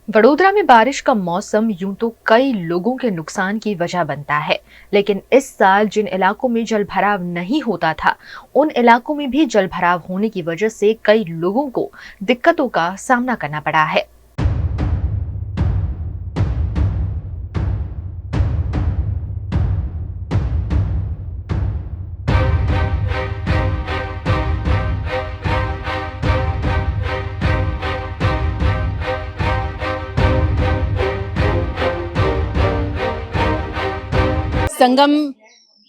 वडोदरा में बारिश का मौसम यूं तो कई लोगों के नुकसान की वजह बनता है, लेकिन इस साल जिन इलाकों में जलभराव नहीं होता था, उन इलाकों में भी जलभराव होने की वजह से कई लोगों को दिक्कतों का सामना करना पड़ा है। संगम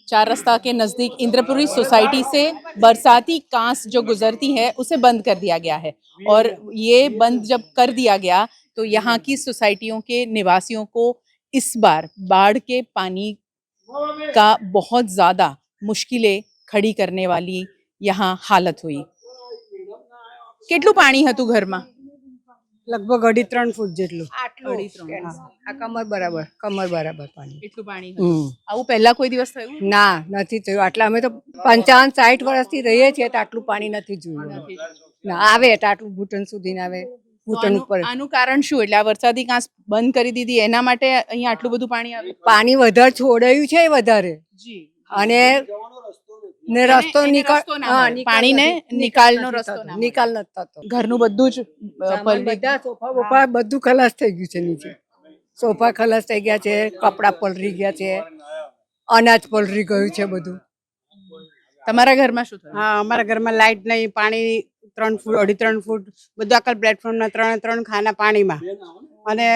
चार रास्ता के नज़दीक इंद्रपुरी सोसाइटी से बरसाती कांस जो गुजरती है उसे बंद कर दिया गया है। और ये बंद जब कर दिया गया तो यहाँ की सोसाइटियों के निवासियों को इस बार बाढ़ के पानी का बहुत ज़्यादा मुश्किलें खड़ी करने वाली यहाँ हालत हुई। કેટલું પાણી હતું ઘરમાં? લગભગ 2.5 ફૂટ જેટલું. અઢી ત્રણ. આ કમર બરાબર પાણી. એટલું પાણી હતું. આવું પહેલા કોઈ દિવસ થયું? ના, નથી થયું. આટલા અમે તો 55-60 વર્ષથી રહીએ છીએ તો આટલું પાણી નથી જોયું. ના આવે તો આટલું ઘૂંટણ સુધી ના આવે. ઘૂંટણ ઉપર આનું કારણ શું? એટલે આ વરસાદી કાંસ બંધ કરી દીધી એના માટે અહીંયા આટલું બધું પાણી આવે? પાણી વધારે છોડાયું છે વધારે. જી. અને ને રસ્તો પાણીને નિકાલનો રસ્તો નિકાલ નથી થતો. ઘરનું બધું જ બધા સોફા બોફા બધું ખલાસ થઈ ગયું છે. નીચે સોફા ખલાસ થઈ ગયા છે, કપડા પલરી ગયા છે, અનાજ પલરી ગયું છે બધું. તમારા ઘરમાં શું થયું? હા, અમારા ઘરમાં લાઇટ નહીં, પાણી 3 ફૂટ 2.5-3 ફૂટ બધું આખા પ્લેટફોર્મના 3 ખાના પાણીમાં, અને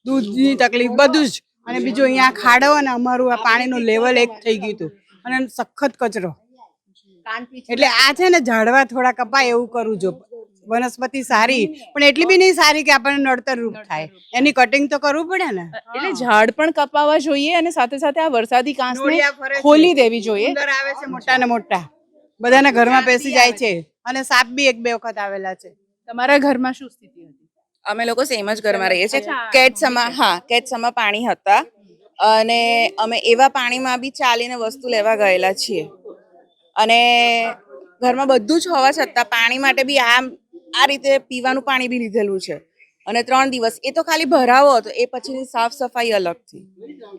દૂધની તકલીફ બધું જ. અને બીજું અહીંયા ખાડો અને અમારું આ પાણીનું લેવલ એક થઈ ગયું હતું અને સખત કચરો. એટલે આ છે ને ઝાડવા થોડા કપાય એવું કરવું જો. વનસ્પતિ સારી પણ એટલી બી નહીં સારી કે આપણને નડતર રૂપ થાય. એની કટિંગ તો કરવું પડે ને. એટલે ઝાડ પણ કપાવવા જોઈએ અને સાથે સાથે આ વરસાદી કાંસને ખોલી દેવી જોઈએ. ઉંદર આવે છે મોટા ને મોટા, બધાના ઘરમાં બેસી જાય છે અને સાપ બી 1-2 વખત આવેલા છે. તમારા ઘરમાં શું સ્થિતિ હતી? અમે લોકો સેમ જ ઘરમાં રહીએ છીએ. કેટસમાં પાણી હતા અને અમે એવા પાણીમાં બી ચાલીને વસ્તુ લેવા ગયેલા છીએ અને ઘરમાં બધું જ હોવા છતાં પાણી માટે બી આ રીતે પીવાનું પાણી બી લીધેલું છે. અને 3 દિવસ એ તો ખાલી ભરાવો હતો, એ પછીની સાફ સફાઈ અલગથી.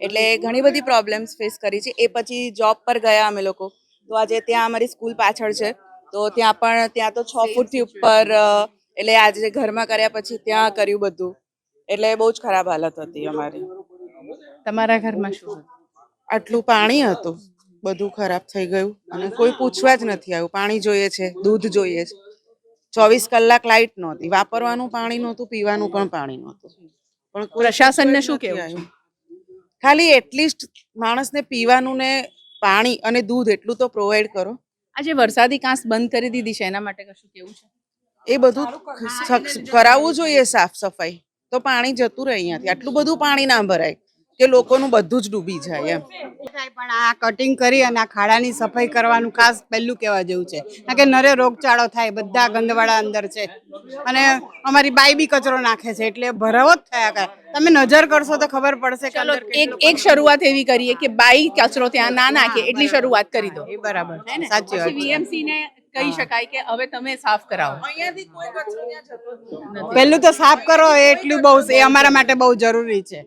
એટલે ઘણી બધી પ્રોબ્લેમ્સ ફેસ કરી છે. એ પછી જોબ પર ગયા અમે લોકો, તો આજે ત્યાં અમારી સ્કૂલ પાછળ છે તો ત્યાં તો 6 ફૂટથી ઉપર, એટલે આજે ઘરમાં કર્યા પછી ત્યાં કર્યું બધું. એટલે બહુ જ ખરાબ હાલત હતી અમારી. તમારા ઘરમાં શું હતું? આટલું પાણી હતું, બધું ખરાબ થઈ ગયું અને કોઈ પૂછવા જ નથી આવ્યું. પાણી જોઈએ છે, દૂધ જોઈએ છે. 24 કલાક લાઇટ નહોતી, વાપરવાનું પાણી નહોતું, પીવાનું પણ પાણી નહોતું. પણ પ્રશાસનને શું કહેવું? ખાલી એટલીસ્ટ માણસને પીવાનું ને પાણી અને દૂધ એટલું તો પ્રોવાઈડ કરો. આજે વરસાદી કાંસ બંધ કરી દીધી છે એના માટે કશું કેવું છે? એ બધું કરાવવું જોઈએ, સાફ સફાઈ. તો પાણી જતું રહે અહીંયાથી. આટલું બધું પાણી ના ભરાય કે લોકોનું બધું જ ડૂબી જાય એમ. પણ આ કટિંગ કરી અને આ ખાડાની સફાઈ કરવાનું ખાસ પહેલું કહેવા જેવું છે, કારણ કે નરે રોગચાળો થાય, બધા ગંદવાડા અંદર છે અને અમારી બાઈ બી કચરો નાખે છે એટલે ભરાવો જ થયા કરે. તમે નજર કરશો તો ખબર પડશે. ચલો એક શરૂઆત એવી કરીએ કે બાઈ કચરો ત્યાં ના નાખે એટલી શરૂઆત કરી દો. એ બરાબર, સાચી વાત. વીએમસી ને કહી શકાય કે હવે તમે સાફ કરાવો. પહેલું તો સાફ કરો એટલું બહુ, એ અમારા માટે બહુ જરૂરી છે.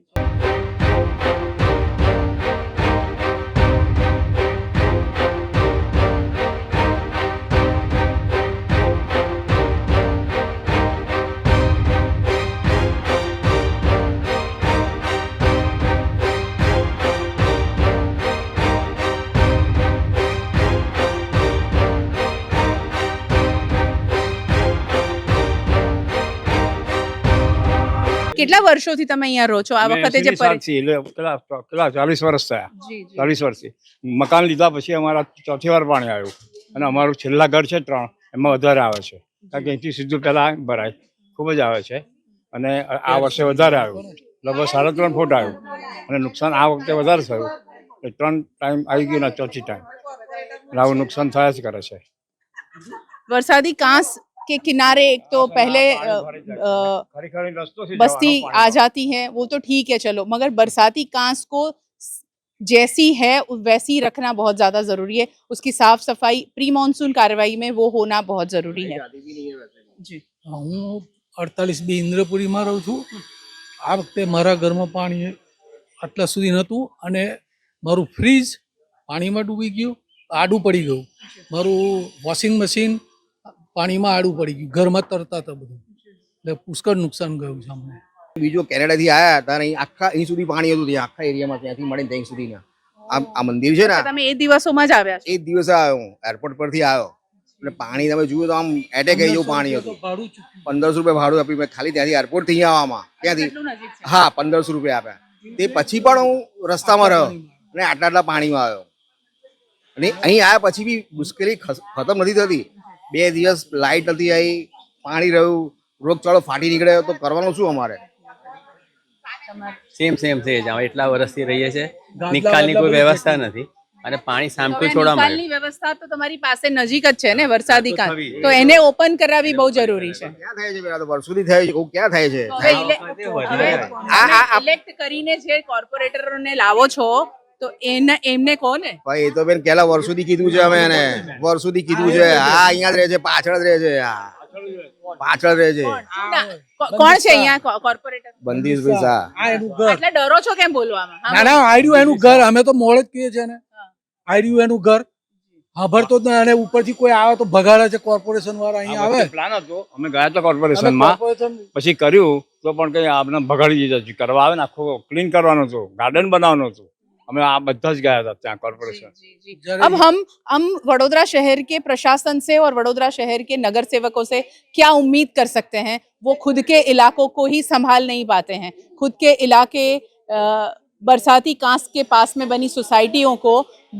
કેટલા વર્ષોથી તમે અહીંયા રહો છો? આ વખતે જે 40 વર્ષ થયા. 40 વર્ષથી મકાન લીધા પછી અમારા 4થી વાર પાણી આવ્યું અને અમારું છેલ્લા ઘર છે 3, એમાં વધારે આવે છે, કારણ કે અહીંથી સીધું પહેલા ભરાય, ખૂબ જ આવે છે. અને આ વર્ષે વધારે આવ્યું, લગભગ 3.5 ફૂટ આવ્યું અને નુકસાન આ વખતે વધારે થયું. 3 ટાઈમ આવી ગયું ને 4થી ટાઈમ, આવું નુકસાન થયા જ કરે છે. वरसादी कांस के किनारे एक तो पहले बस्ती आ जाती है, वो तो ठीक है चलो, मगर बरसाती कांस को जैसी है वैसी रखना बहुत ज़्यादा ज़रूरी है। उसकी साफ सफाई प्री मानसून कार्रवाई में वो होना बहुत ज़रूरी है। जी, હું 48B ઇન્દ્રપુરીમાં રહું છું. આ વખતે મારા ઘરમાં પાણી આટલા સુધી નહોતું અને મારું ફ્રીજ પાણીમાં ડૂબી ગયું, આડું પડી ગયું. મારું વોશિંગ મશીન પાણીમાં આડું પડી ગયું, ઘરમાં તરતા હતા બધું, એટલે પુષ્કળ નુકસાન ગયું છે અમને. બીજો કેનેડાથી આવ્યા હતા અને આખા અહીં સુધી પાણી હતું, ત્યાં આખા એરિયામાં ત્યાંથી મળીને ત્યાં સુધીના આ મંદિર છે ને, તમે એ દિવસોમાં જ આવ્યા છો? એ જ દિવસે આવ્યો હું, એરપોર્ટ પરથી આવ્યો એટલે પાણી તમે જુઓ તો આમ એટેક આવી જેવું પાણી હતું. 1500 રૂપિયા ભાડું આપ્યું મેં ખાલી ત્યાંથી એરપોર્ટ થી અહીંયા આવવામાં. ત્યાંથી હા 1500 રૂપિયા આપ્યા. તે પછી પણ હું રસ્તામાં રહ્યો અને આટલા પાણીમાં આવ્યો. અને અહીં આવ્યા પછી બી મુશ્કેલી ખતમ નથી થતી. 2 દિવસ લાઇટ નથી આવી, પાણી રહ્યું, રોગચાળો ફાટી નીકળ્યો તો કરવાનું શું અમારે? સેમ છે જ. એટલા વર્ષથી રહીએ છે, નિકાલની કોઈ વ્યવસ્થા નથી અને પાણી સામટું છોડવા મળે. નિકાલની વ્યવસ્થા તો તમારી પાસે નજીક જ છે ને, વરસાદી કાળ, તો એને ઓપન કરાવવી બહુ જરૂરી છે. ક્યાં થાય છે પેલા તો વર્ષોથી થાય છે, ક્યાં થાય છે? ઇલેક્ટ કરીને જે કોર્પોરેટરોને લાવો છો તો એમને કહો ને. ભાઈ એ તો બેન પેલા વર્ષોથી કીધું છે અમે એને, વર્ષોથી કીધું છે. હા અહીંયા જ રહે છે, પાછળ જ રહે છે, પાછળ રહે છે. કોણ છે અહીંયા કોર્પોરેટર? બંદીશભાઈ શાહ. આ એનું ઘર. એટલે ડરો છો કેમ બોલવામાં? ના ના, આર્યું એનું ઘર. અમે તો મોડ જ કહીએ છીએ ને, આર્યું એનું ઘર. સાંભળતો જ ના, અને ઉપરથી કોઈ આવે તો ભગાડે છે કોર્પોરેશન વાળા. અહીંયા આવે પ્લાન હતો, અમે ગયા હતા કોર્પોરેશનમાં, પછી કર્યું તો પણ કઈ આપણે ભગાડી દીધા. કરવા આવે ને આખું ક્લીન કરવાનું હતું, ગાર્ડન બનાવવાનું હતું. અમે આ બધા જ ગયા था ત્યાં कॉर्पोरेशन. अब हम वडोदरा शहर के प्रशासन से और वडोदरा शहर के नगर सेवकों से क्या उम्मीद कर सकते हैं? वो खुद के इलाकों को ही संभाल नहीं पाते हैं, खुद के इलाके बरसाती कांस के पास में बनी सोसाइटियों को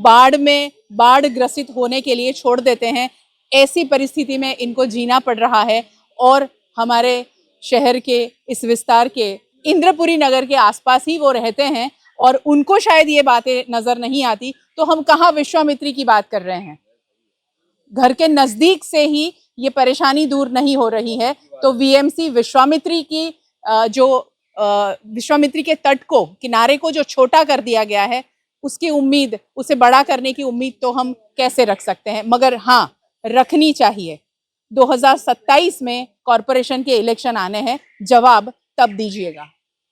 बाढ़ ग्रसित होने के लिए छोड़ देते हैं. ऐसी परिस्थिति में इनको जीना पड़ रहा है और हमारे शहर के इस विस्तार के इंद्रपुरी नगर के आसपास ही वो रहते हैं और उनको शायद ये बातें नजर नहीं आती, तो हम कहाँ विश्वामित्री की बात कर रहे हैं. घर के नजदीक से ही ये परेशानी दूर नहीं हो रही है, तो वीएमसी विश्वामित्री की विश्वामित्री के तट को, किनारे को जो छोटा कर दिया गया है, उसकी उम्मीद, उसे बड़ा करने की उम्मीद तो हम कैसे रख सकते हैं? मगर हाँ, रखनी चाहिए. 2027 में कॉरपोरेशन के इलेक्शन आने हैं, जवाब तब दीजिएगा.